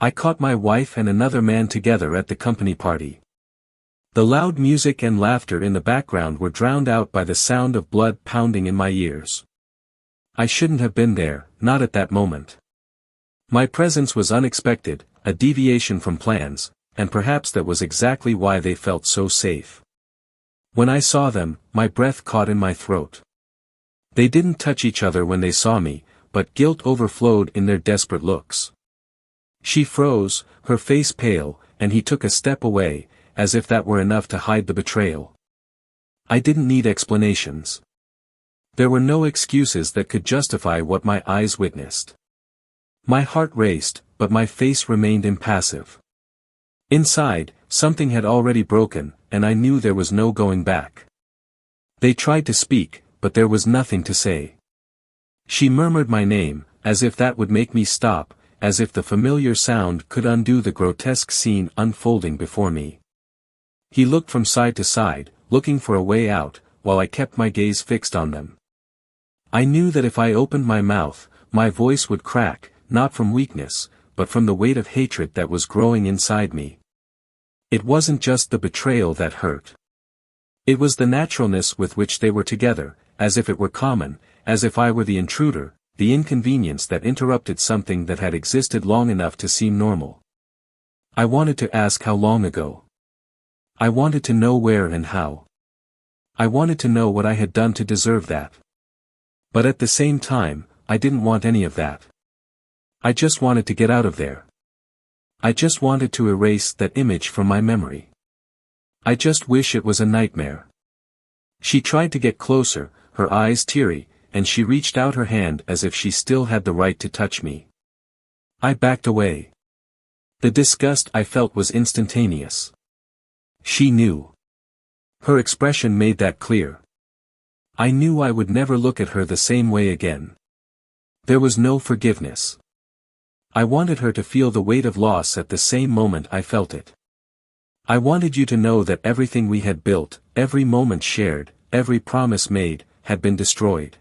I caught my wife and another man together at the company party. The loud music and laughter in the background were drowned out by the sound of blood pounding in my ears. I shouldn't have been there, not at that moment. My presence was unexpected, a deviation from plans, and perhaps that was exactly why they felt so safe. When I saw them, my breath caught in my throat. They didn't touch each other when they saw me, but guilt overflowed in their desperate looks. She froze, her face pale, and he took a step away, as if that were enough to hide the betrayal. I didn't need explanations. There were no excuses that could justify what my eyes witnessed. My heart raced, but my face remained impassive. Inside, something had already broken, and I knew there was no going back. They tried to speak, but there was nothing to say. She murmured my name, as if that would make me stop, as if the familiar sound could undo the grotesque scene unfolding before me. He looked from side to side, looking for a way out, while I kept my gaze fixed on them. I knew that if I opened my mouth, my voice would crack, not from weakness, but from the weight of hatred that was growing inside me. It wasn't just the betrayal that hurt. It was the naturalness with which they were together, as if it were common, as if I were the intruder, the inconvenience that interrupted something that had existed long enough to seem normal. I wanted to ask how long ago. I wanted to know where and how. I wanted to know what I had done to deserve that. But at the same time, I didn't want any of that. I just wanted to get out of there. I just wanted to erase that image from my memory. I just wish it was a nightmare. She tried to get closer, her eyes teary, and she reached out her hand as if she still had the right to touch me. I backed away. The disgust I felt was instantaneous. She knew. Her expression made that clear. I knew I would never look at her the same way again. There was no forgiveness. I wanted her to feel the weight of loss at the same moment I felt it. I wanted you to know that everything we had built, every moment shared, every promise made, had been destroyed.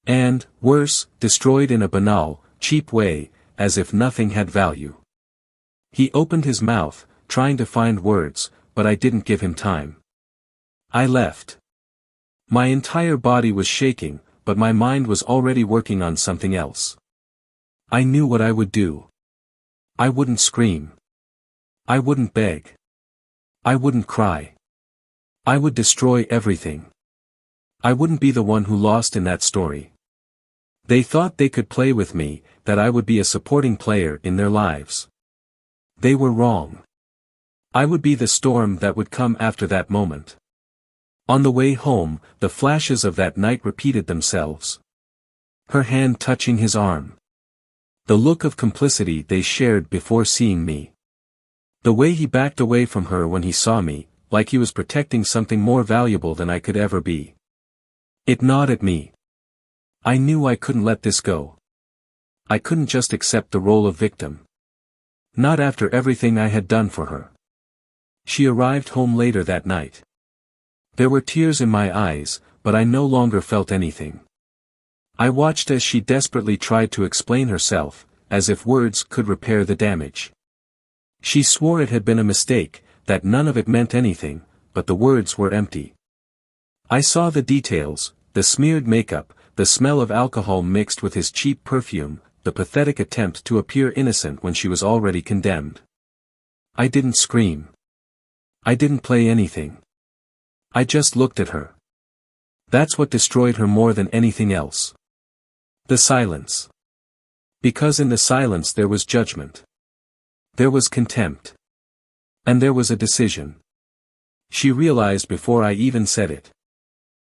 And, worse, destroyed in a banal, cheap way, as if nothing had value. He opened his mouth, trying to find words, but I didn't give him time. I left. My entire body was shaking, but my mind was already working on something else. I knew what I would do. I wouldn't scream. I wouldn't beg. I wouldn't cry. I would destroy everything. I wouldn't be the one who lost in that story. They thought they could play with me, that I would be a supporting player in their lives. They were wrong. I would be the storm that would come after that moment. On the way home, the flashes of that night repeated themselves. Her hand touching his arm. The look of complicity they shared before seeing me. The way he backed away from her when he saw me, like he was protecting something more valuable than I could ever be. It gnawed at me. I knew I couldn't let this go. I couldn't just accept the role of victim. Not after everything I had done for her. She arrived home later that night. There were tears in my eyes, but I no longer felt anything. I watched as she desperately tried to explain herself, as if words could repair the damage. She swore it had been a mistake, that none of it meant anything, but the words were empty. I saw the details, the smeared makeup, the smell of alcohol mixed with his cheap perfume, the pathetic attempt to appear innocent when she was already condemned. I didn't scream. I didn't play anything. I just looked at her. That's what destroyed her more than anything else. The silence. Because in the silence there was judgment. There was contempt. And there was a decision. She realized before I even said it.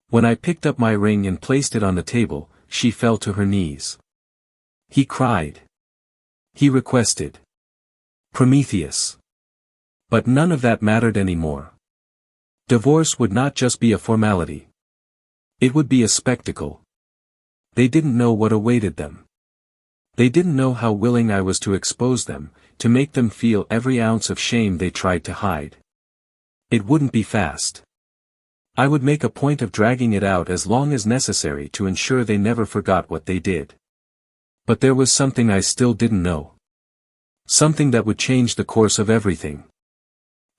When I picked up my ring and placed it on the table, she fell to her knees. He cried. He requested. Prometheus. But none of that mattered anymore. Divorce would not just be a formality. It would be a spectacle. They didn't know what awaited them. They didn't know how willing I was to expose them, to make them feel every ounce of shame they tried to hide. It wouldn't be fast. I would make a point of dragging it out as long as necessary to ensure they never forgot what they did. But there was something I still didn't know. Something that would change the course of everything.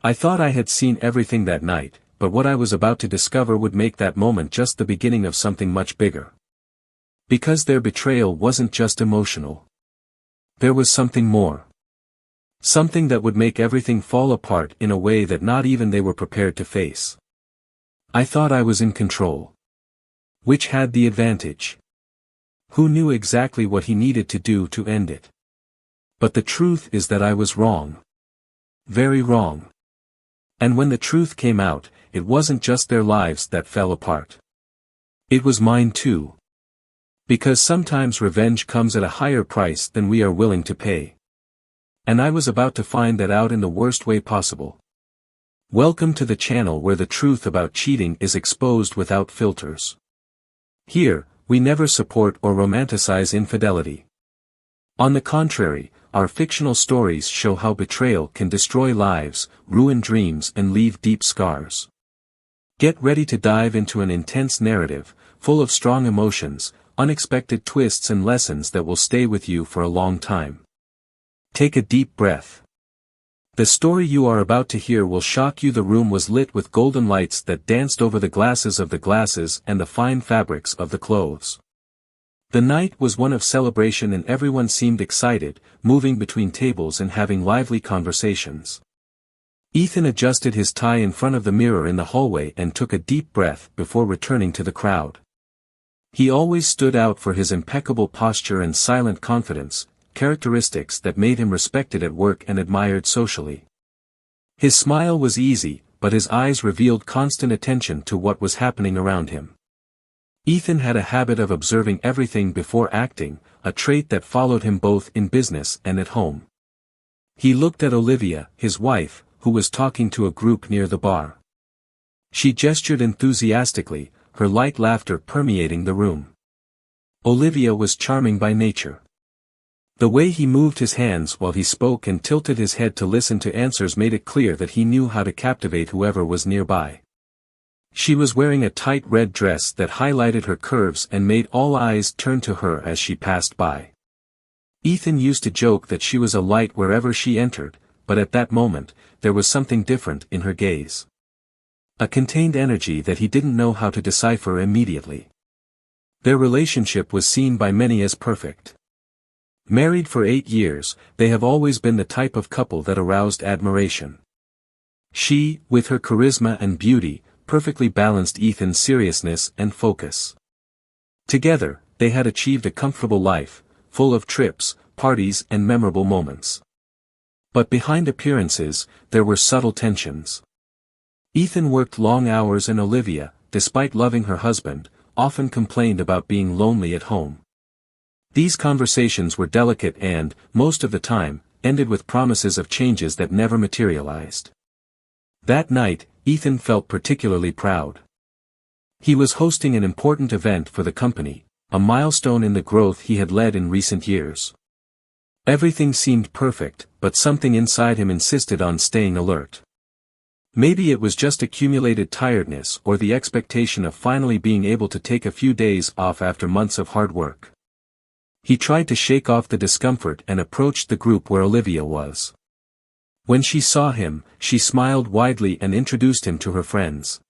I thought I had seen everything that night, but what I was about to discover would make that moment just the beginning of something much bigger. Because their betrayal wasn't just emotional. There was something more. Something that would make everything fall apart in a way that not even they were prepared to face. I thought I was in control. Which had the advantage? Who knew exactly what he needed to do to end it? But the truth is that I was wrong. Very wrong. And when the truth came out, it wasn't just their lives that fell apart. It was mine too. Because sometimes revenge comes at a higher price than we are willing to pay. And I was about to find that out in the worst way possible. Welcome to the channel where the truth about cheating is exposed without filters. Here, we never support or romanticize infidelity. On the contrary, our fictional stories show how betrayal can destroy lives, ruin dreams and leave deep scars. Get ready to dive into an intense narrative, full of strong emotions, unexpected twists and lessons that will stay with you for a long time. Take a deep breath. The story you are about to hear will shock you. The room was lit with golden lights that danced over the glasses and the fine fabrics of the clothes. The night was one of celebration and everyone seemed excited, moving between tables and having lively conversations. Ethan adjusted his tie in front of the mirror in the hallway and took a deep breath before returning to the crowd. He always stood out for his impeccable posture and silent confidence, characteristics that made him respected at work and admired socially. His smile was easy, but his eyes revealed constant attention to what was happening around him. Ethan had a habit of observing everything before acting, a trait that followed him both in business and at home. He looked at Olivia, his wife, who was talking to a group near the bar. She gestured enthusiastically, her light laughter permeating the room. Olivia was charming by nature. The way he moved his hands while he spoke and tilted his head to listen to answers made it clear that he knew how to captivate whoever was nearby. She was wearing a tight red dress that highlighted her curves and made all eyes turn to her as she passed by. Ethan used to joke that she was a light wherever she entered, but at that moment, there was something different in her gaze. A contained energy that he didn't know how to decipher immediately. Their relationship was seen by many as perfect. Married for 8 years, they have always been the type of couple that aroused admiration. She, with her charisma and beauty, perfectly balanced Ethan's seriousness and focus. Together, they had achieved a comfortable life, full of trips, parties and memorable moments. But behind appearances, there were subtle tensions. Ethan worked long hours and Olivia, despite loving her husband, often complained about being lonely at home. These conversations were delicate and, most of the time, ended with promises of changes that never materialized. That night, Ethan felt particularly proud. He was hosting an important event for the company, a milestone in the growth he had led in recent years. Everything seemed perfect, but something inside him insisted on staying alert. Maybe it was just accumulated tiredness or the expectation of finally being able to take a few days off after months of hard work. He tried to shake off the discomfort and approached the group where Olivia was. When she saw him, she smiled widely and introduced him to her friends.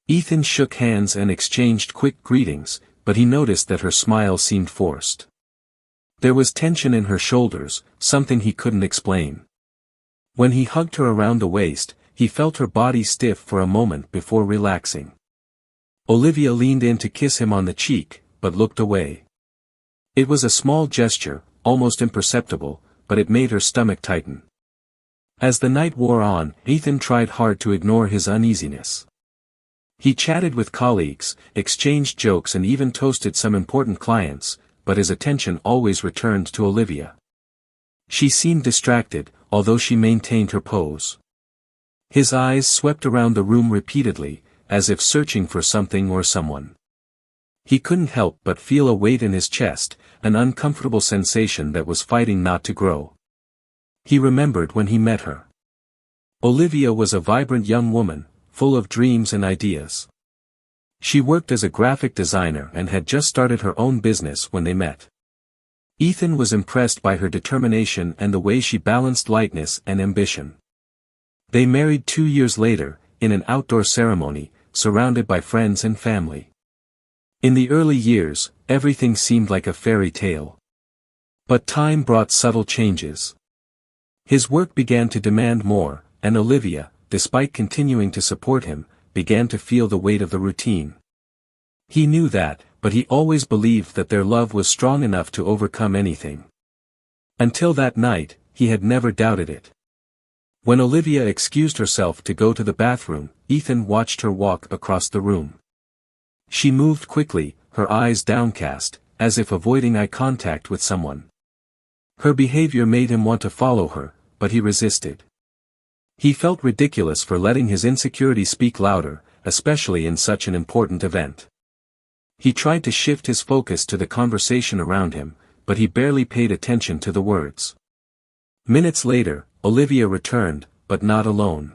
Ethan shook hands and exchanged quick greetings, but he noticed that her smile seemed forced. There was tension in her shoulders, something he couldn't explain. When he hugged her around the waist, he felt her body stiff for a moment before relaxing. Olivia leaned in to kiss him on the cheek, but looked away. It was a small gesture, almost imperceptible, but it made her stomach tighten. As the night wore on, Ethan tried hard to ignore his uneasiness. He chatted with colleagues, exchanged jokes and even toasted some important clients, but his attention always returned to Olivia. She seemed distracted, although she maintained her pose. His eyes swept around the room repeatedly, as if searching for something or someone. He couldn't help but feel a weight in his chest, an uncomfortable sensation that was fighting not to grow. He remembered when he met her. Olivia was a vibrant young woman, full of dreams and ideas. She worked as a graphic designer and had just started her own business when they met. Ethan was impressed by her determination and the way she balanced lightness and ambition. They married 2 years later, in an outdoor ceremony, surrounded by friends and family. In the early years, everything seemed like a fairy tale. But time brought subtle changes. His work began to demand more, and Olivia, despite continuing to support him, began to feel the weight of the routine. He knew that, but he always believed that their love was strong enough to overcome anything. Until that night, he had never doubted it. When Olivia excused herself to go to the bathroom, Ethan watched her walk across the room. She moved quickly, her eyes downcast, as if avoiding eye contact with someone. Her behavior made him want to follow her, but he resisted. He felt ridiculous for letting his insecurity speak louder, especially in such an important event. He tried to shift his focus to the conversation around him, but he barely paid attention to the words. Minutes later, Olivia returned, but not alone.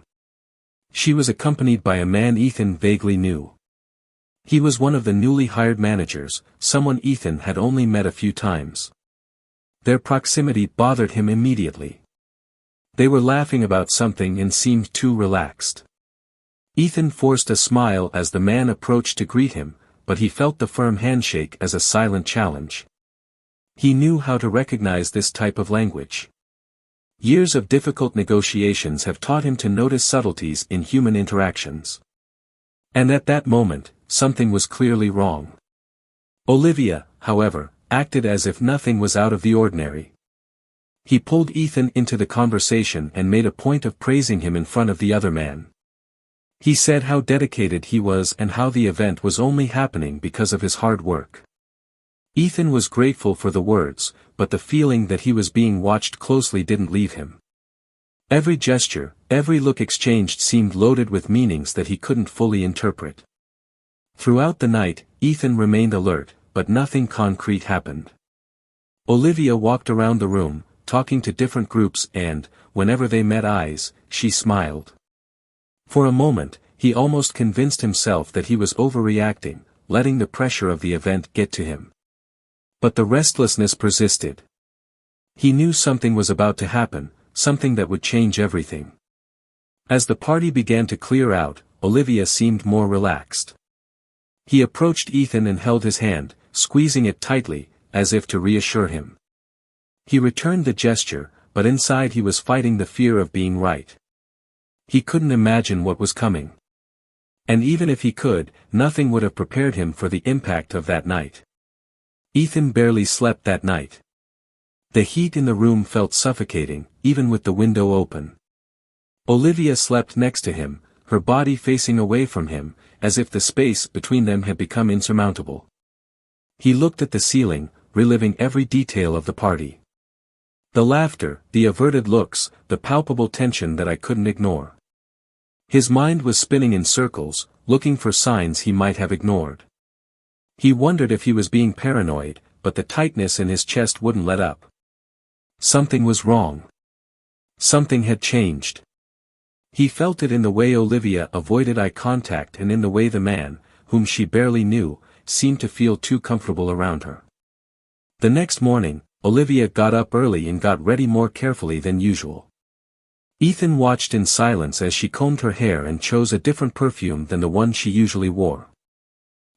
She was accompanied by a man Ethan vaguely knew. He was one of the newly hired managers, someone Ethan had only met a few times. Their proximity bothered him immediately. They were laughing about something and seemed too relaxed. Ethan forced a smile as the man approached to greet him, but he felt the firm handshake as a silent challenge. He knew how to recognize this type of language. Years of difficult negotiations have taught him to notice subtleties in human interactions. And at that moment, something was clearly wrong. Olivia, however, acted as if nothing was out of the ordinary. He pulled Ethan into the conversation and made a point of praising him in front of the other man. He said how dedicated he was and how the event was only happening because of his hard work. Ethan was grateful for the words, but the feeling that he was being watched closely didn't leave him. Every gesture, every look exchanged seemed loaded with meanings that he couldn't fully interpret. Throughout the night, Ethan remained alert, but nothing concrete happened. Olivia walked around the room, talking to different groups and, whenever they met eyes, she smiled. For a moment, he almost convinced himself that he was overreacting, letting the pressure of the event get to him. But the restlessness persisted. He knew something was about to happen, something that would change everything. As the party began to clear out, Olivia seemed more relaxed. He approached Ethan and held his hand, squeezing it tightly, as if to reassure him. He returned the gesture, but inside he was fighting the fear of being right. He couldn't imagine what was coming. And even if he could, nothing would have prepared him for the impact of that night. Ethan barely slept that night. The heat in the room felt suffocating, even with the window open. Olivia slept next to him, her body facing away from him, as if the space between them had become insurmountable. He looked at the ceiling, reliving every detail of the party. The laughter, the averted looks, the palpable tension that I couldn't ignore. His mind was spinning in circles, looking for signs he might have ignored. He wondered if he was being paranoid, but the tightness in his chest wouldn't let up. Something was wrong. Something had changed. He felt it in the way Olivia avoided eye contact and in the way the man, whom she barely knew, seemed to feel too comfortable around her. The next morning, Olivia got up early and got ready more carefully than usual. Ethan watched in silence as she combed her hair and chose a different perfume than the one she usually wore.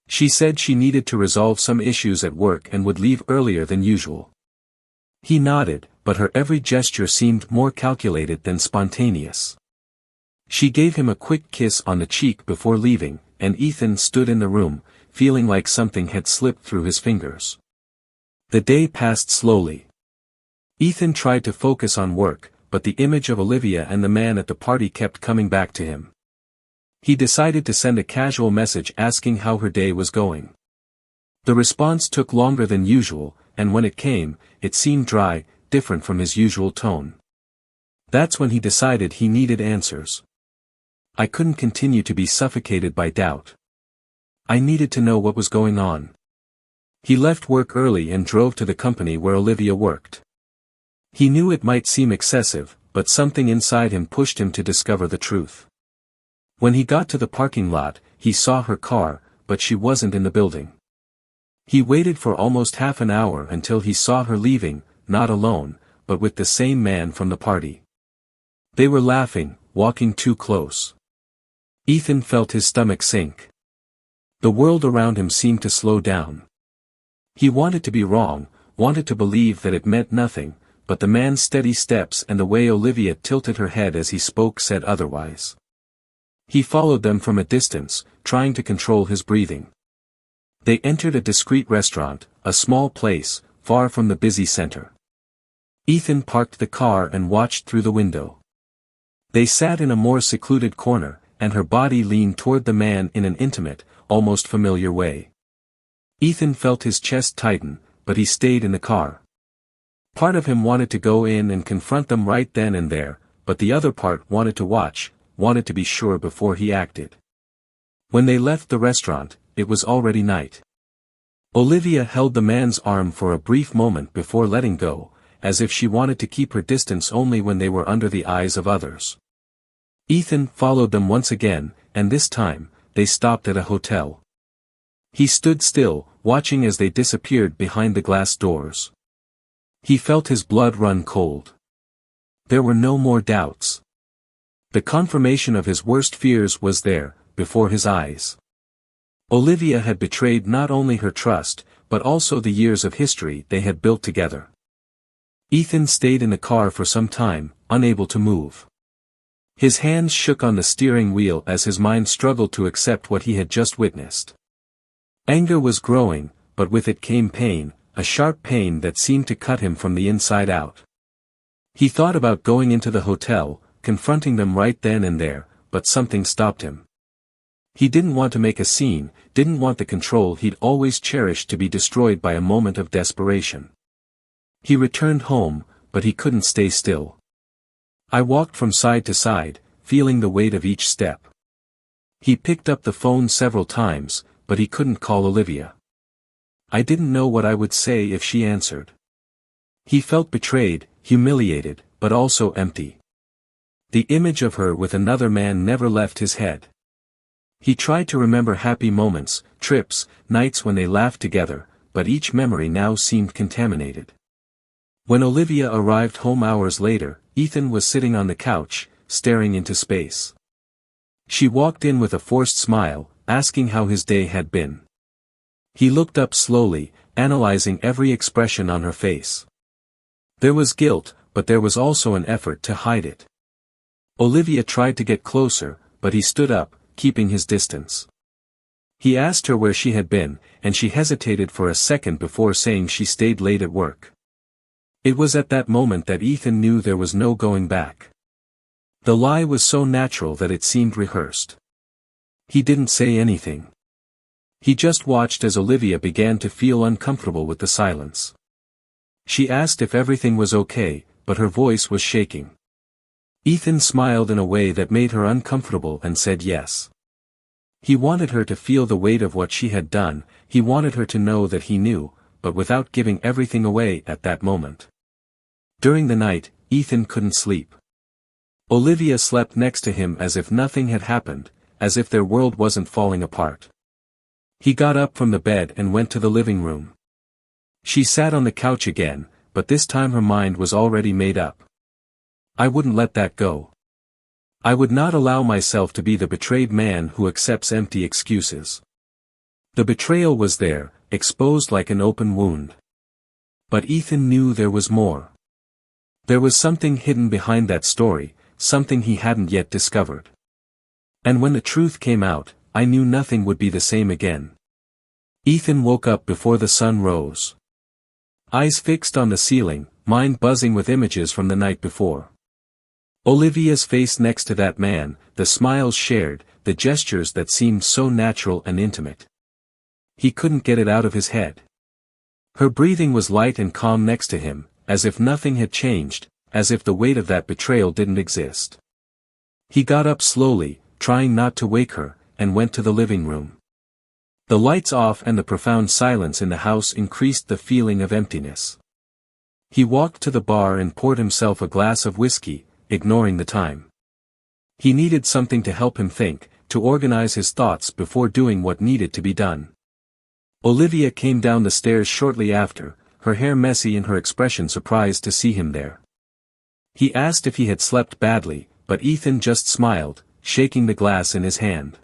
She said she needed to resolve some issues at work and would leave earlier than usual. He nodded, but her every gesture seemed more calculated than spontaneous. She gave him a quick kiss on the cheek before leaving, and Ethan stood in the room, feeling like something had slipped through his fingers. The day passed slowly. Ethan tried to focus on work, but the image of Olivia and the man at the party kept coming back to him. He decided to send a casual message asking how her day was going. The response took longer than usual, and when it came, it seemed dry, different from his usual tone. That's when he decided he needed answers. I couldn't continue to be suffocated by doubt. I needed to know what was going on. He left work early and drove to the company where Olivia worked. He knew it might seem excessive, but something inside him pushed him to discover the truth. When he got to the parking lot, he saw her car, but she wasn't in the building. He waited for almost half an hour until he saw her leaving, not alone, but with the same man from the party. They were laughing, walking too close. Ethan felt his stomach sink. The world around him seemed to slow down. He wanted to be wrong, wanted to believe that it meant nothing, but the man's steady steps and the way Olivia tilted her head as he spoke said otherwise. He followed them from a distance, trying to control his breathing. They entered a discreet restaurant, a small place, far from the busy center. Ethan parked the car and watched through the window. They sat in a more secluded corner, and her body leaned toward the man in an intimate, almost familiar way. Ethan felt his chest tighten, but he stayed in the car. Part of him wanted to go in and confront them right then and there, but the other part wanted to watch, wanted to be sure before he acted. When they left the restaurant, it was already night. Olivia held the man's arm for a brief moment before letting go, as if she wanted to keep her distance only when they were under the eyes of others. Ethan followed them once again, and this time, they stopped at a hotel. He stood still, watching as they disappeared behind the glass doors. He felt his blood run cold. There were no more doubts. The confirmation of his worst fears was there, before his eyes. Olivia had betrayed not only her trust, but also the years of history they had built together. Ethan stayed in the car for some time, unable to move. His hands shook on the steering wheel as his mind struggled to accept what he had just witnessed. Anger was growing, but with it came pain, a sharp pain that seemed to cut him from the inside out. He thought about going into the hotel, confronting them right then and there, but something stopped him. He didn't want to make a scene, didn't want the control he'd always cherished to be destroyed by a moment of desperation. He returned home, but he couldn't stay still. I walked from side to side, feeling the weight of each step. He picked up the phone several times, but he couldn't call Olivia. I didn't know what I would say if she answered. He felt betrayed, humiliated, but also empty. The image of her with another man never left his head. He tried to remember happy moments, trips, nights when they laughed together, but each memory now seemed contaminated. When Olivia arrived home hours later, Ethan was sitting on the couch, staring into space. She walked in with a forced smile, asking how his day had been. He looked up slowly, analyzing every expression on her face. There was guilt, but there was also an effort to hide it. Olivia tried to get closer, but he stood up, keeping his distance. He asked her where she had been, and she hesitated for a second before saying she stayed late at work. It was at that moment that Ethan knew there was no going back. The lie was so natural that it seemed rehearsed. He didn't say anything. He just watched as Olivia began to feel uncomfortable with the silence. She asked if everything was okay, but her voice was shaking. Ethan smiled in a way that made her uncomfortable and said yes. He wanted her to feel the weight of what she had done, he wanted her to know that he knew, but without giving everything away at that moment. During the night, Ethan couldn't sleep. Olivia slept next to him as if nothing had happened, as if their world wasn't falling apart. He got up from the bed and went to the living room. She sat on the couch again, but this time her mind was already made up. I wouldn't let that go. I would not allow myself to be the betrayed man who accepts empty excuses. The betrayal was there, exposed like an open wound. But Ethan knew there was more. There was something hidden behind that story, something he hadn't yet discovered. And when the truth came out, I knew nothing would be the same again. Ethan woke up before the sun rose. Eyes fixed on the ceiling, mind buzzing with images from the night before. Olivia's face next to that man, the smiles shared, the gestures that seemed so natural and intimate. He couldn't get it out of his head. Her breathing was light and calm next to him, as if nothing had changed, as if the weight of that betrayal didn't exist. He got up slowly, trying not to wake her, and went to the living room. The lights off and the profound silence in the house increased the feeling of emptiness. He walked to the bar and poured himself a glass of whiskey, ignoring the time. He needed something to help him think, to organize his thoughts before doing what needed to be done. Olivia came down the stairs shortly after, her hair messy and her expression surprised to see him there. He asked if he had slept badly, but Ethan just smiled, shaking the glass in his hand.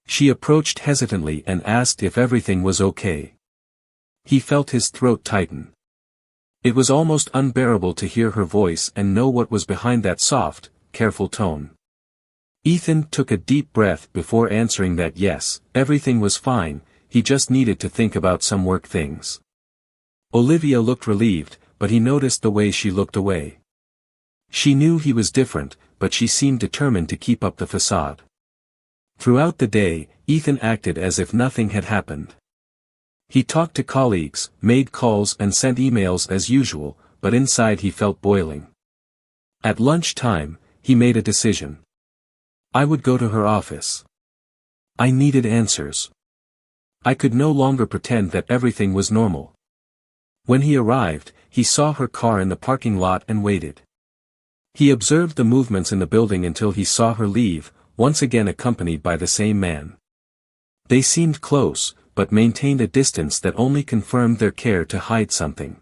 She approached hesitantly and asked if everything was okay. He felt his throat tighten. It was almost unbearable to hear her voice and know what was behind that soft, careful tone. Ethan took a deep breath before answering that yes, everything was fine, he just needed to think about some work things. Olivia looked relieved, but he noticed the way she looked away. She knew he was different, but she seemed determined to keep up the facade. Throughout the day, Ethan acted as if nothing had happened. He talked to colleagues, made calls and sent emails as usual, but inside he felt boiling. At lunchtime, he made a decision. I would go to her office. I needed answers. I could no longer pretend that everything was normal. When he arrived, he saw her car in the parking lot and waited. He observed the movements in the building until he saw her leave, once again accompanied by the same man. They seemed close, but maintained a distance that only confirmed their care to hide something.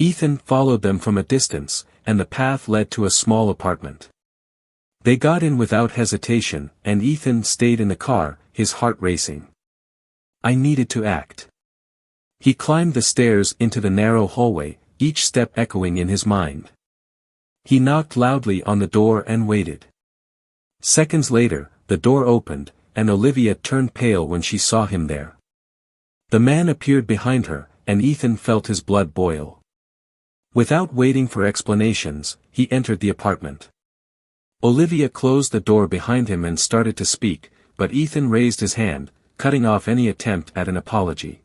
Ethan followed them from a distance, and the path led to a small apartment. They got in without hesitation, and Ethan stayed in the car, his heart racing. I needed to act. He climbed the stairs into the narrow hallway, each step echoing in his mind. He knocked loudly on the door and waited. Seconds later, the door opened, and Olivia turned pale when she saw him there. The man appeared behind her, and Ethan felt his blood boil. Without waiting for explanations, he entered the apartment. Olivia closed the door behind him and started to speak, but Ethan raised his hand, cutting off any attempt at an apology.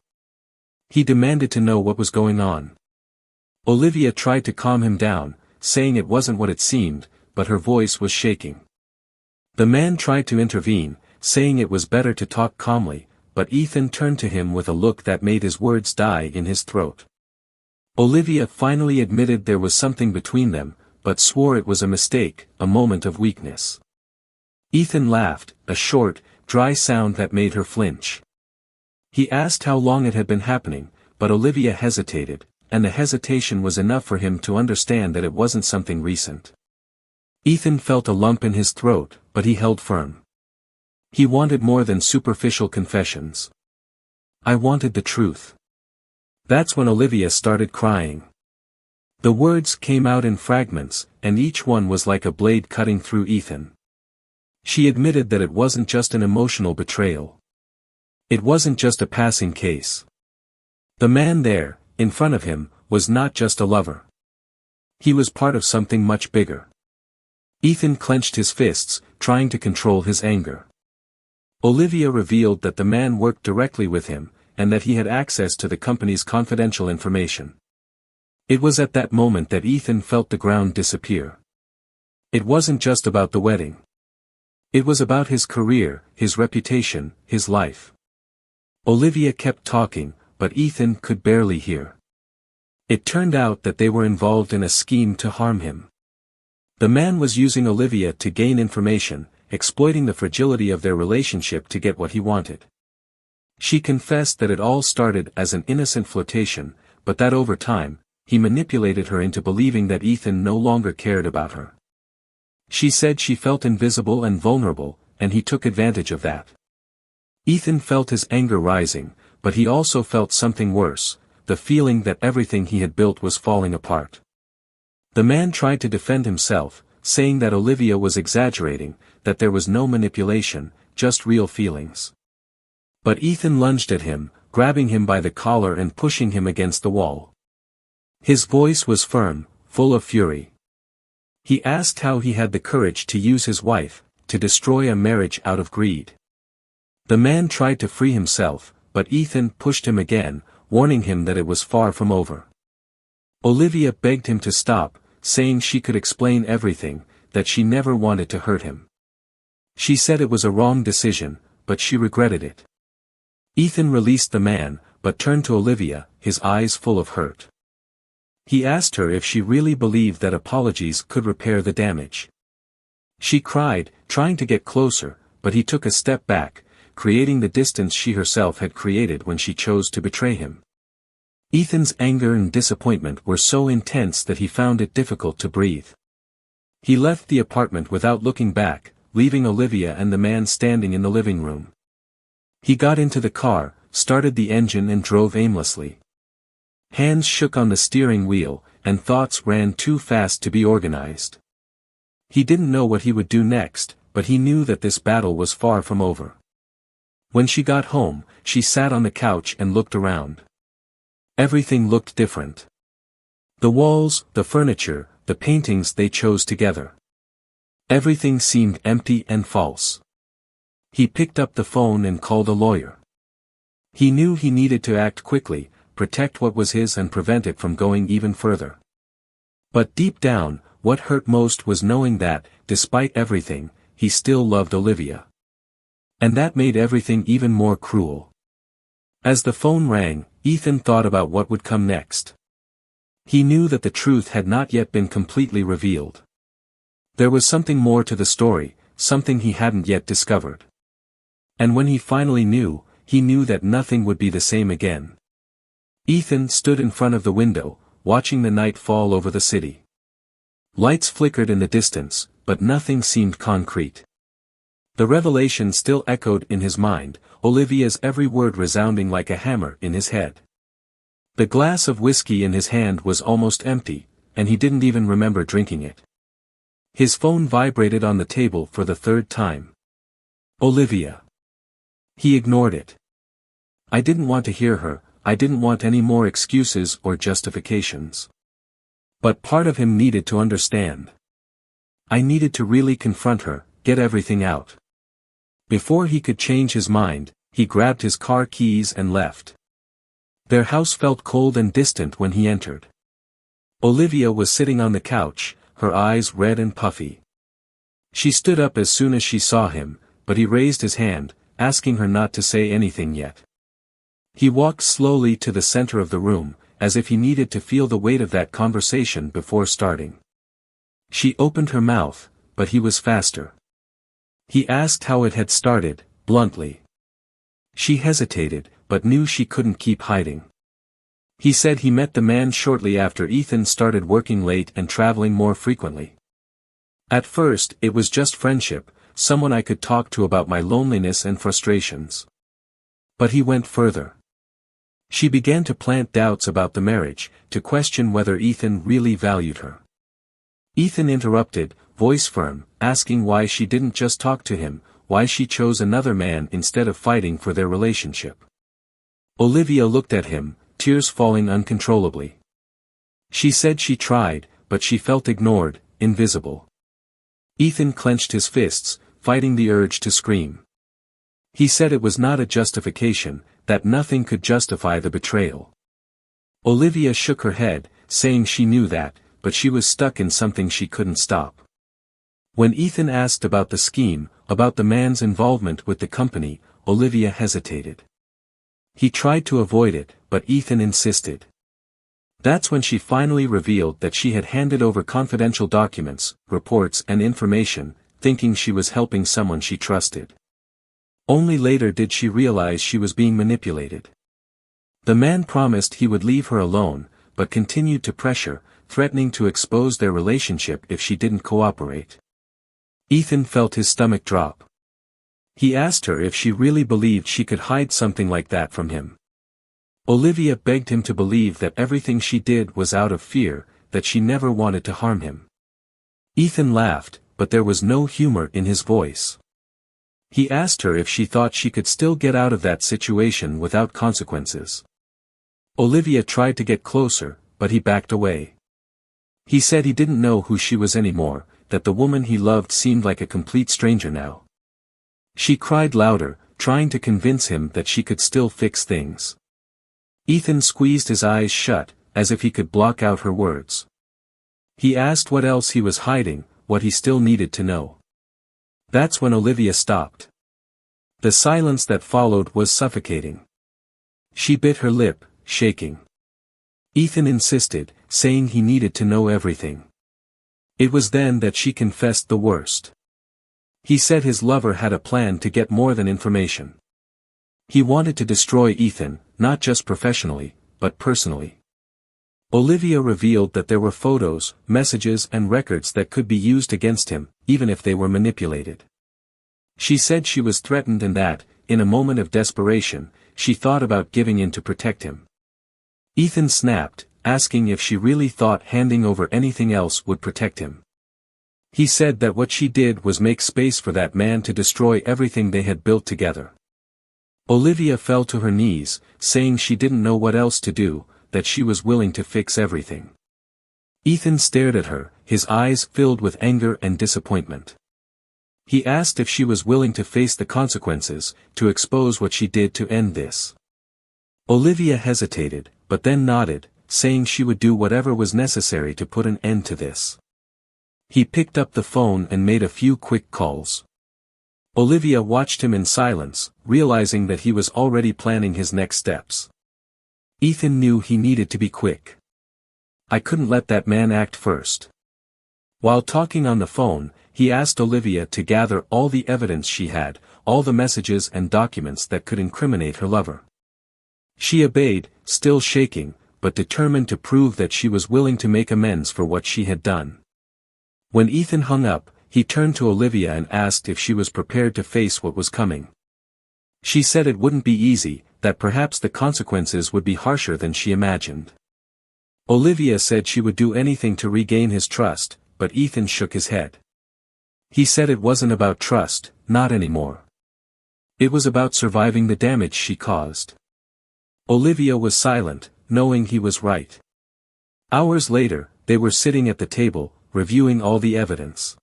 He demanded to know what was going on. Olivia tried to calm him down, saying it wasn't what it seemed, but her voice was shaking. The man tried to intervene, saying it was better to talk calmly, but Ethan turned to him with a look that made his words die in his throat. Olivia finally admitted there was something between them, but swore it was a mistake, a moment of weakness. Ethan laughed, a short, dry sound that made her flinch. He asked how long it had been happening, but Olivia hesitated, and the hesitation was enough for him to understand that it wasn't something recent. Ethan felt a lump in his throat, but he held firm. He wanted more than superficial confessions. I wanted the truth. That's when Olivia started crying. The words came out in fragments, and each one was like a blade cutting through Ethan. She admitted that it wasn't just an emotional betrayal. It wasn't just a passing case. The man there, in front of him, was not just a lover. He was part of something much bigger. Ethan clenched his fists, trying to control his anger. Olivia revealed that the man worked directly with him, and that he had access to the company's confidential information. It was at that moment that Ethan felt the ground disappear. It wasn't just about the wedding. It was about his career, his reputation, his life. Olivia kept talking, but Ethan could barely hear. It turned out that they were involved in a scheme to harm him. The man was using Olivia to gain information, exploiting the fragility of their relationship to get what he wanted. She confessed that it all started as an innocent flirtation, but that over time, he manipulated her into believing that Ethan no longer cared about her. She said she felt invisible and vulnerable, and he took advantage of that. Ethan felt his anger rising, but he also felt something worse, the feeling that everything he had built was falling apart. The man tried to defend himself, saying that Olivia was exaggerating, that there was no manipulation, just real feelings. But Ethan lunged at him, grabbing him by the collar and pushing him against the wall. His voice was firm, full of fury. He asked how he had the courage to use his wife, to destroy a marriage out of greed. The man tried to free himself, but Ethan pushed him again, warning him that it was far from over. Olivia begged him to stop, saying she could explain everything, that she never wanted to hurt him. She said it was a wrong decision, but she regretted it. Ethan released the man, but turned to Olivia, his eyes full of hurt. He asked her if she really believed that apologies could repair the damage. She cried, trying to get closer, but he took a step back, creating the distance she herself had created when she chose to betray him. Ethan's anger and disappointment were so intense that he found it difficult to breathe. He left the apartment without looking back, leaving Olivia and the man standing in the living room. He got into the car, started the engine and drove aimlessly. Hands shook on the steering wheel, and thoughts ran too fast to be organized. He didn't know what he would do next, but he knew that this battle was far from over. When she got home, she sat on the couch and looked around. Everything looked different. The walls, the furniture, the paintings they chose together. Everything seemed empty and false. He picked up the phone and called a lawyer. He knew he needed to act quickly, protect what was his and prevent it from going even further. But deep down, what hurt most was knowing that, despite everything, he still loved Olivia. And that made everything even more cruel. As the phone rang, Ethan thought about what would come next. He knew that the truth had not yet been completely revealed. There was something more to the story, something he hadn't yet discovered. And when he finally knew, he knew that nothing would be the same again. Ethan stood in front of the window, watching the night fall over the city. Lights flickered in the distance, but nothing seemed concrete. The revelation still echoed in his mind, Olivia's every word resounding like a hammer in his head. The glass of whiskey in his hand was almost empty, and he didn't even remember drinking it. His phone vibrated on the table for the third time. Olivia. He ignored it. I didn't want to hear her, I didn't want any more excuses or justifications. But part of him needed to understand. I needed to really confront her, get everything out. Before he could change his mind, he grabbed his car keys and left. Their house felt cold and distant when he entered. Olivia was sitting on the couch, her eyes red and puffy. She stood up as soon as she saw him, but he raised his hand, asking her not to say anything yet. He walked slowly to the center of the room, as if he needed to feel the weight of that conversation before starting. She opened her mouth, but he was faster. He asked how it had started, bluntly. She hesitated, but knew she couldn't keep hiding. He said he met the man shortly after Ethan started working late and traveling more frequently. At first, it was just friendship, someone I could talk to about my loneliness and frustrations. But he went further. She began to plant doubts about the marriage, to question whether Ethan really valued her. Ethan interrupted, voice firm, asking why she didn't just talk to him, why she chose another man instead of fighting for their relationship. Olivia looked at him, tears falling uncontrollably. She said she tried, but she felt ignored, invisible. Ethan clenched his fists, fighting the urge to scream. He said it was not a justification, that nothing could justify the betrayal. Olivia shook her head, saying she knew that, but she was stuck in something she couldn't stop. When Ethan asked about the scheme, about the man's involvement with the company, Olivia hesitated. He tried to avoid it, but Ethan insisted. That's when she finally revealed that she had handed over confidential documents, reports and information, thinking she was helping someone she trusted. Only later did she realize she was being manipulated. The man promised he would leave her alone, but continued to pressure, threatening to expose their relationship if she didn't cooperate. Ethan felt his stomach drop. He asked her if she really believed she could hide something like that from him. Olivia begged him to believe that everything she did was out of fear, that she never wanted to harm him. Ethan laughed, but there was no humor in his voice. He asked her if she thought she could still get out of that situation without consequences. Olivia tried to get closer, but he backed away. He said he didn't know who she was anymore, that the woman he loved seemed like a complete stranger now. She cried louder, trying to convince him that she could still fix things. Ethan squeezed his eyes shut, as if he could block out her words. He asked what else he was hiding, what he still needed to know. That's when Olivia stopped. The silence that followed was suffocating. She bit her lip, shaking. Ethan insisted, saying he needed to know everything. It was then that she confessed the worst. He said his lover had a plan to get more than information. He wanted to destroy Ethan, not just professionally, but personally. Olivia revealed that there were photos, messages and records that could be used against him, even if they were manipulated. She said she was threatened and that, in a moment of desperation, she thought about giving in to protect him. Ethan snapped, asking if she really thought handing over anything else would protect him. He said that what she did was make space for that man to destroy everything they had built together. Olivia fell to her knees, saying she didn't know what else to do, that she was willing to fix everything. Ethan stared at her, his eyes filled with anger and disappointment. He asked if she was willing to face the consequences, to expose what she did to end this. Olivia hesitated, but then nodded, saying she would do whatever was necessary to put an end to this. He picked up the phone and made a few quick calls. Olivia watched him in silence, realizing that he was already planning his next steps. Ethan knew he needed to be quick. I couldn't let that man act first. While talking on the phone, he asked Olivia to gather all the evidence she had, all the messages and documents that could incriminate her lover. She obeyed, still shaking, but determined to prove that she was willing to make amends for what she had done. When Ethan hung up, he turned to Olivia and asked if she was prepared to face what was coming. She said it wouldn't be easy, that perhaps the consequences would be harsher than she imagined. Olivia said she would do anything to regain his trust, but Ethan shook his head. He said it wasn't about trust, not anymore. It was about surviving the damage she caused. Olivia was silent, knowing he was right. Hours later, they were sitting at the table, reviewing all the evidence.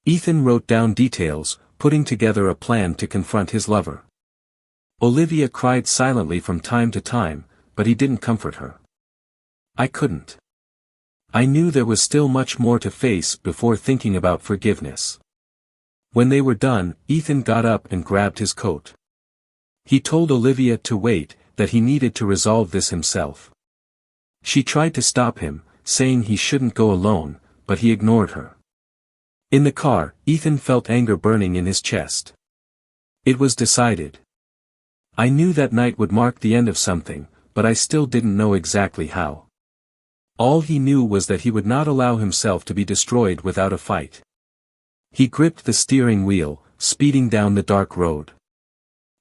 Ethan wrote down details, putting together a plan to confront his lover. Olivia cried silently from time to time, but he didn't comfort her. I couldn't. I knew there was still much more to face before thinking about forgiveness. When they were done, Ethan got up and grabbed his coat. He told Olivia to wait, that he needed to resolve this himself. She tried to stop him, saying he shouldn't go alone, but he ignored her. In the car, Ethan felt anger burning in his chest. It was decided. I knew that night would mark the end of something, but I still didn't know exactly how. All he knew was that he would not allow himself to be destroyed without a fight. He gripped the steering wheel, speeding down the dark road.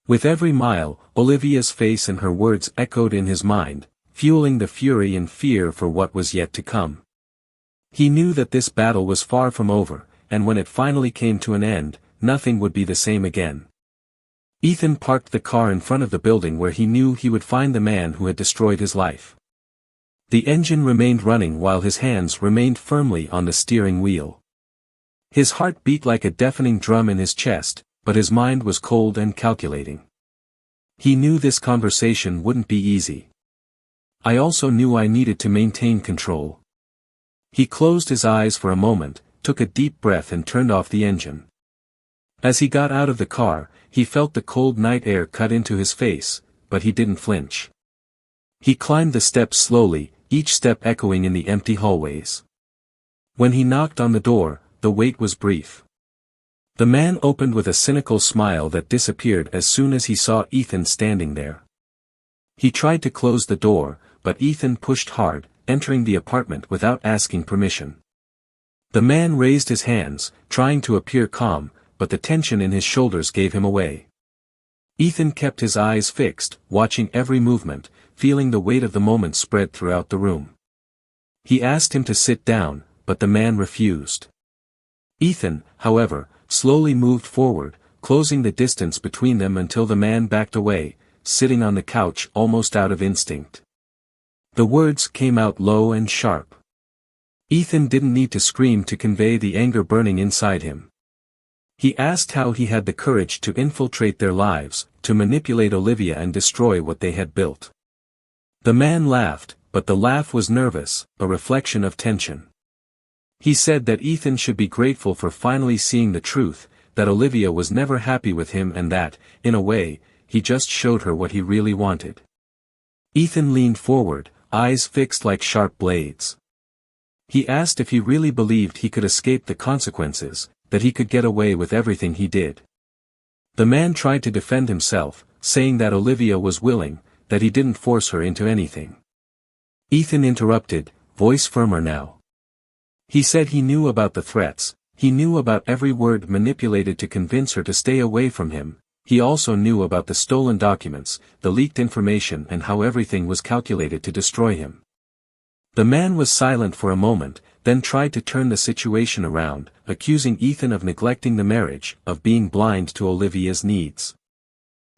With every mile, Olivia's face and her words echoed in his mind, fueling the fury and fear for what was yet to come. He knew that this battle was far from over, and when it finally came to an end, nothing would be the same again. Ethan parked the car in front of the building where he knew he would find the man who had destroyed his life. The engine remained running while his hands remained firmly on the steering wheel. His heart beat like a deafening drum in his chest, but his mind was cold and calculating. He knew this conversation wouldn't be easy. I also knew I needed to maintain control. He closed his eyes for a moment, took a deep breath and turned off the engine. As he got out of the car, he felt the cold night air cut into his face, but he didn't flinch. He climbed the steps slowly, each step echoing in the empty hallways. When he knocked on the door, the wait was brief. The man opened with a cynical smile that disappeared as soon as he saw Ethan standing there. He tried to close the door, but Ethan pushed hard, entering the apartment without asking permission. The man raised his hands, trying to appear calm, but the tension in his shoulders gave him away. Ethan kept his eyes fixed, watching every movement, feeling the weight of the moment spread throughout the room. He asked him to sit down, but the man refused. Ethan, however, slowly moved forward, closing the distance between them until the man backed away, sitting on the couch almost out of instinct. The words came out low and sharp. Ethan didn't need to scream to convey the anger burning inside him. He asked how he had the courage to infiltrate their lives, to manipulate Olivia and destroy what they had built. The man laughed, but the laugh was nervous, a reflection of tension. He said that Ethan should be grateful for finally seeing the truth, that Olivia was never happy with him and that, in a way, he just showed her what he really wanted. Ethan leaned forward, eyes fixed like sharp blades. He asked if he really believed he could escape the consequences, that he could get away with everything he did. The man tried to defend himself, saying that Olivia was willing, that he didn't force her into anything. Ethan interrupted, voice firmer now. He said he knew about the threats, he knew about every word manipulated to convince her to stay away from him, he also knew about the stolen documents, the leaked information and how everything was calculated to destroy him. The man was silent for a moment, then tried to turn the situation around, accusing Ethan of neglecting the marriage, of being blind to Olivia's needs.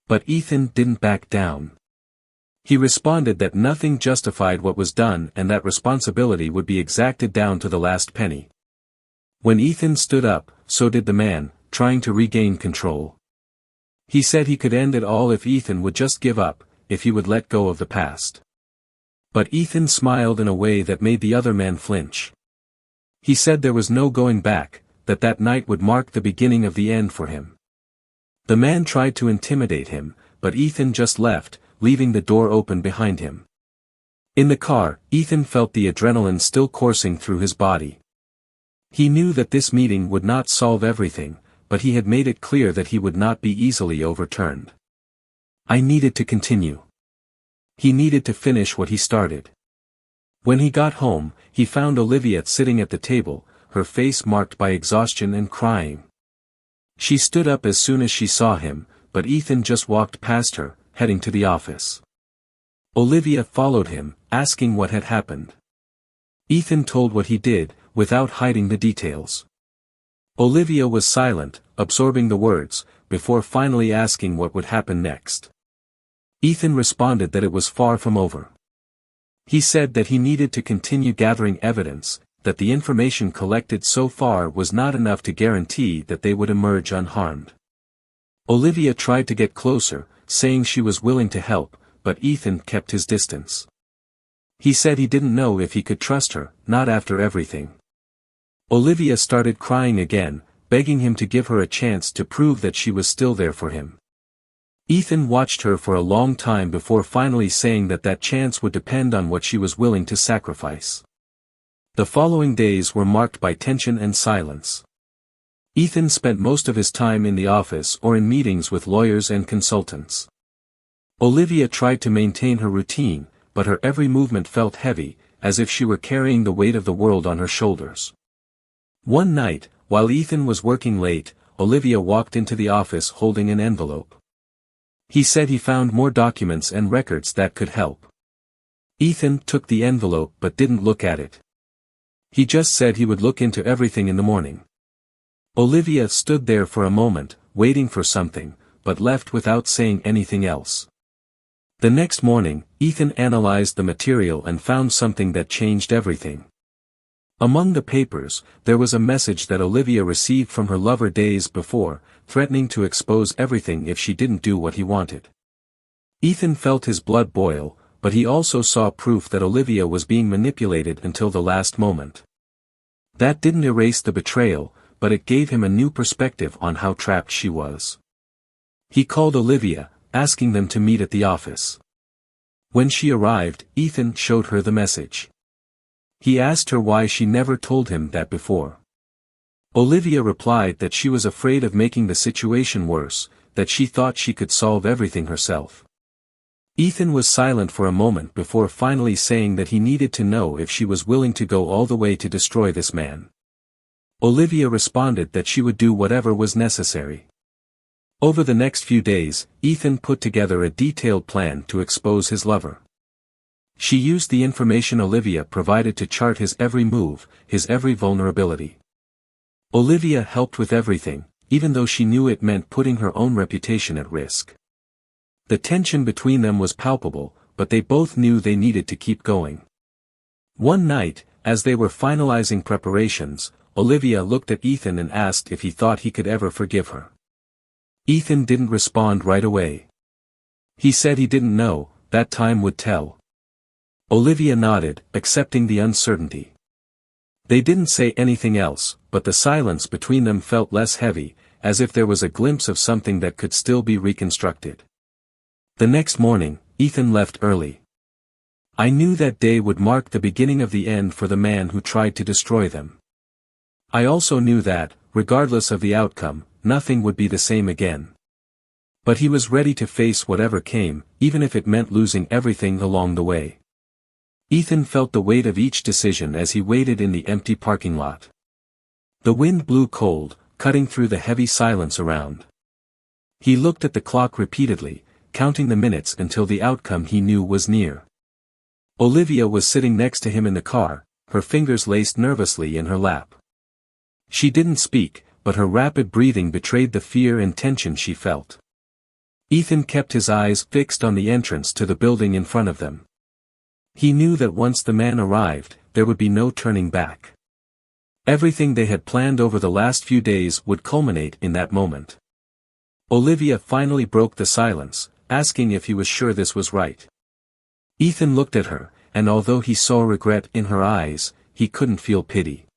But Ethan didn't back down. He responded that nothing justified what was done and that responsibility would be exacted down to the last penny. When Ethan stood up, so did the man, trying to regain control. He said he could end it all if Ethan would just give up, if he would let go of the past. But Ethan smiled in a way that made the other man flinch. He said there was no going back, that that night would mark the beginning of the end for him. The man tried to intimidate him, but Ethan just left, leaving the door open behind him. In the car, Ethan felt the adrenaline still coursing through his body. He knew that this meeting would not solve everything, but he had made it clear that he would not be easily overturned. I needed to continue. He needed to finish what he started. When he got home, he found Olivia sitting at the table, her face marked by exhaustion and crying. She stood up as soon as she saw him, but Ethan just walked past her, heading to the office. Olivia followed him, asking what had happened. Ethan told what he did, without hiding the details. Olivia was silent, absorbing the words, before finally asking what would happen next. Ethan responded that it was far from over. He said that he needed to continue gathering evidence, that the information collected so far was not enough to guarantee that they would emerge unharmed. Olivia tried to get closer, saying she was willing to help, but Ethan kept his distance. He said he didn't know if he could trust her, not after everything. Olivia started crying again, begging him to give her a chance to prove that she was still there for him. Ethan watched her for a long time before finally saying that that chance would depend on what she was willing to sacrifice. The following days were marked by tension and silence. Ethan spent most of his time in the office or in meetings with lawyers and consultants. Olivia tried to maintain her routine, but her every movement felt heavy, as if she were carrying the weight of the world on her shoulders. One night, while Ethan was working late, Olivia walked into the office holding an envelope. He said he found more documents and records that could help. Ethan took the envelope but didn't look at it. He just said he would look into everything in the morning. Olivia stood there for a moment, waiting for something, but left without saying anything else. The next morning, Ethan analyzed the material and found something that changed everything. Among the papers, there was a message that Olivia received from her lover days before, threatening to expose everything if she didn't do what he wanted. Ethan felt his blood boil, but he also saw proof that Olivia was being manipulated until the last moment. That didn't erase the betrayal, but it gave him a new perspective on how trapped she was. He called Olivia, asking them to meet at the office. When she arrived, Ethan showed her the message. He asked her why she never told him that before. Olivia replied that she was afraid of making the situation worse, that she thought she could solve everything herself. Ethan was silent for a moment before finally saying that he needed to know if she was willing to go all the way to destroy this man. Olivia responded that she would do whatever was necessary. Over the next few days, Ethan put together a detailed plan to expose his lover. She used the information Olivia provided to chart his every move, his every vulnerability. Olivia helped with everything, even though she knew it meant putting her own reputation at risk. The tension between them was palpable, but they both knew they needed to keep going. One night, as they were finalizing preparations, Olivia looked at Ethan and asked if he thought he could ever forgive her. Ethan didn't respond right away. He said he didn't know, that time would tell. Olivia nodded, accepting the uncertainty. They didn't say anything else, but the silence between them felt less heavy, as if there was a glimpse of something that could still be reconstructed. The next morning, Ethan left early. I knew that day would mark the beginning of the end for the man who tried to destroy them. I also knew that, regardless of the outcome, nothing would be the same again. But he was ready to face whatever came, even if it meant losing everything along the way. Ethan felt the weight of each decision as he waited in the empty parking lot. The wind blew cold, cutting through the heavy silence around. He looked at the clock repeatedly, counting the minutes until the outcome he knew was near. Olivia was sitting next to him in the car, her fingers laced nervously in her lap. She didn't speak, but her rapid breathing betrayed the fear and tension she felt. Ethan kept his eyes fixed on the entrance to the building in front of them. He knew that once the man arrived, there would be no turning back. Everything they had planned over the last few days would culminate in that moment. Olivia finally broke the silence, asking if he was sure this was right. Ethan looked at her, and although he saw regret in her eyes, he couldn't feel pity.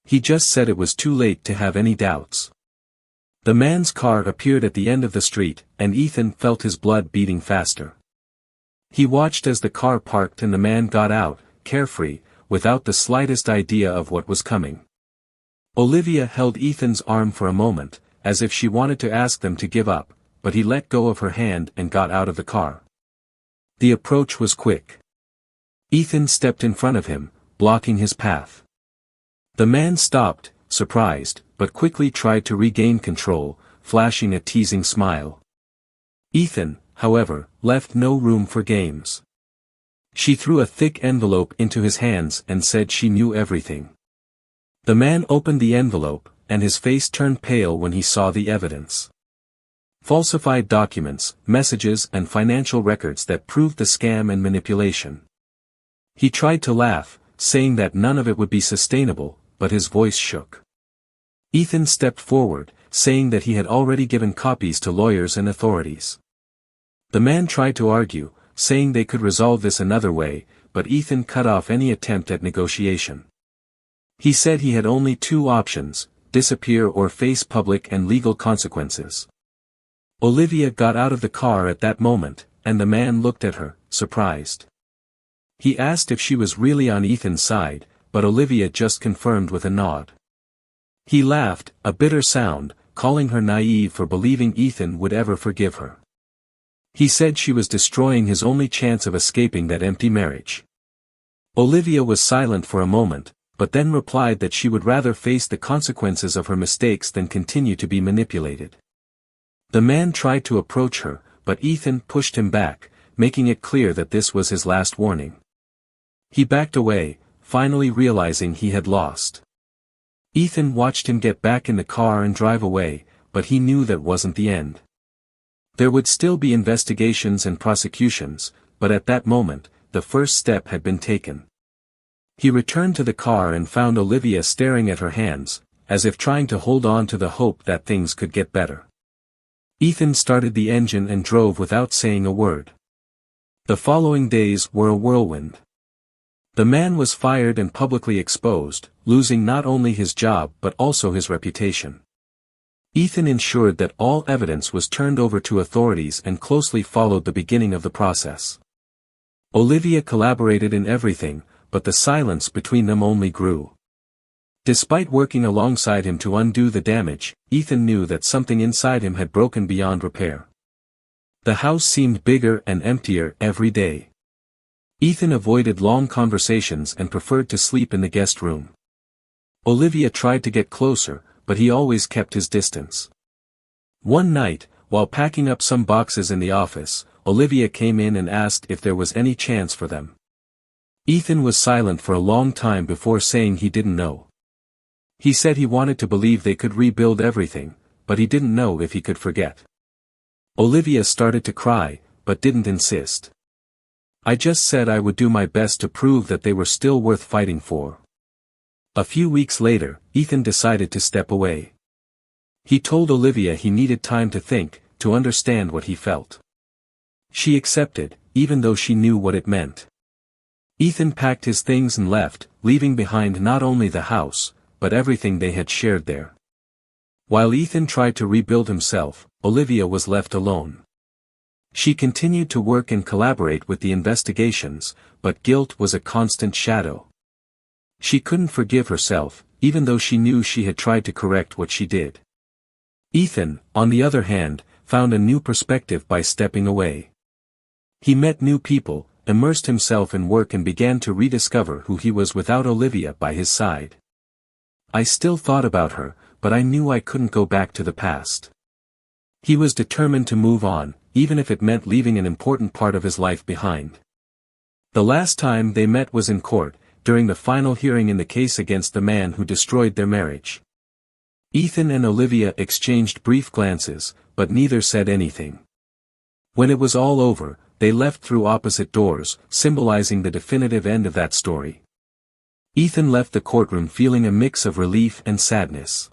He just said it was too late to have any doubts. The man's car appeared at the end of the street, and Ethan felt his blood beating faster. He watched as the car parked and the man got out, carefree, without the slightest idea of what was coming. Olivia held Ethan's arm for a moment, as if she wanted to ask them to give up, but he let go of her hand and got out of the car. The approach was quick. Ethan stepped in front of him, blocking his path. The man stopped, surprised, but quickly tried to regain control, flashing a teasing smile. Ethan, however, left no room for games. She threw a thick envelope into his hands and said she knew everything. The man opened the envelope, and his face turned pale when he saw the evidence. Falsified documents, messages and financial records that proved the scam and manipulation. He tried to laugh, saying that none of it would be sustainable, but his voice shook. Ethan stepped forward, saying that he had already given copies to lawyers and authorities. The man tried to argue, saying they could resolve this another way, but Ethan cut off any attempt at negotiation. He said he had only two options: disappear or face public and legal consequences. Olivia got out of the car at that moment, and the man looked at her, surprised. He asked if she was really on Ethan's side, but Olivia just confirmed with a nod. He laughed, a bitter sound, calling her naive for believing Ethan would ever forgive her. He said she was destroying his only chance of escaping that empty marriage. Olivia was silent for a moment, but then replied that she would rather face the consequences of her mistakes than continue to be manipulated. The man tried to approach her, but Ethan pushed him back, making it clear that this was his last warning. He backed away, finally realizing he had lost. Ethan watched him get back in the car and drive away, but he knew that wasn't the end. There would still be investigations and prosecutions, but at that moment, the first step had been taken. He returned to the car and found Olivia staring at her hands, as if trying to hold on to the hope that things could get better. Ethan started the engine and drove without saying a word. The following days were a whirlwind. The man was fired and publicly exposed, losing not only his job but also his reputation. Ethan ensured that all evidence was turned over to authorities and closely followed the beginning of the process. Olivia collaborated in everything, but the silence between them only grew. Despite working alongside him to undo the damage, Ethan knew that something inside him had broken beyond repair. The house seemed bigger and emptier every day. Ethan avoided long conversations and preferred to sleep in the guest room. Olivia tried to get closer, but he always kept his distance. One night, while packing up some boxes in the office, Olivia came in and asked if there was any chance for them. Ethan was silent for a long time before saying he didn't know. He said he wanted to believe they could rebuild everything, but he didn't know if he could forget. Olivia started to cry, but didn't insist. "I just said I would do my best to prove that they were still worth fighting for." A few weeks later, Ethan decided to step away. He told Olivia he needed time to think, to understand what he felt. She accepted, even though she knew what it meant. Ethan packed his things and left, leaving behind not only the house, but everything they had shared there. While Ethan tried to rebuild himself, Olivia was left alone. She continued to work and collaborate with the investigations, but guilt was a constant shadow. She couldn't forgive herself, even though she knew she had tried to correct what she did. Ethan, on the other hand, found a new perspective by stepping away. He met new people, immersed himself in work and began to rediscover who he was without Olivia by his side. I still thought about her, but I knew I couldn't go back to the past. He was determined to move on, even if it meant leaving an important part of his life behind. The last time they met was in court, during the final hearing in the case against the man who destroyed their marriage. Ethan and Olivia exchanged brief glances, but neither said anything. When it was all over, they left through opposite doors, symbolizing the definitive end of that story. Ethan left the courtroom feeling a mix of relief and sadness.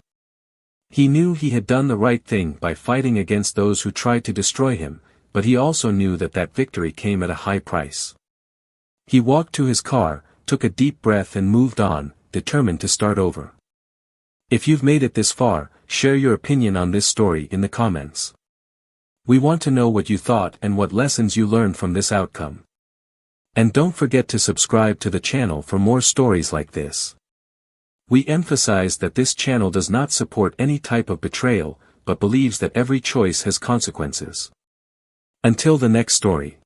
He knew he had done the right thing by fighting against those who tried to destroy him, but he also knew that that victory came at a high price. He walked to his car, took a deep breath and moved on, determined to start over. If you've made it this far, share your opinion on this story in the comments. We want to know what you thought and what lessons you learned from this outcome. And don't forget to subscribe to the channel for more stories like this. We emphasize that this channel does not support any type of betrayal, but believes that every choice has consequences. Until the next story.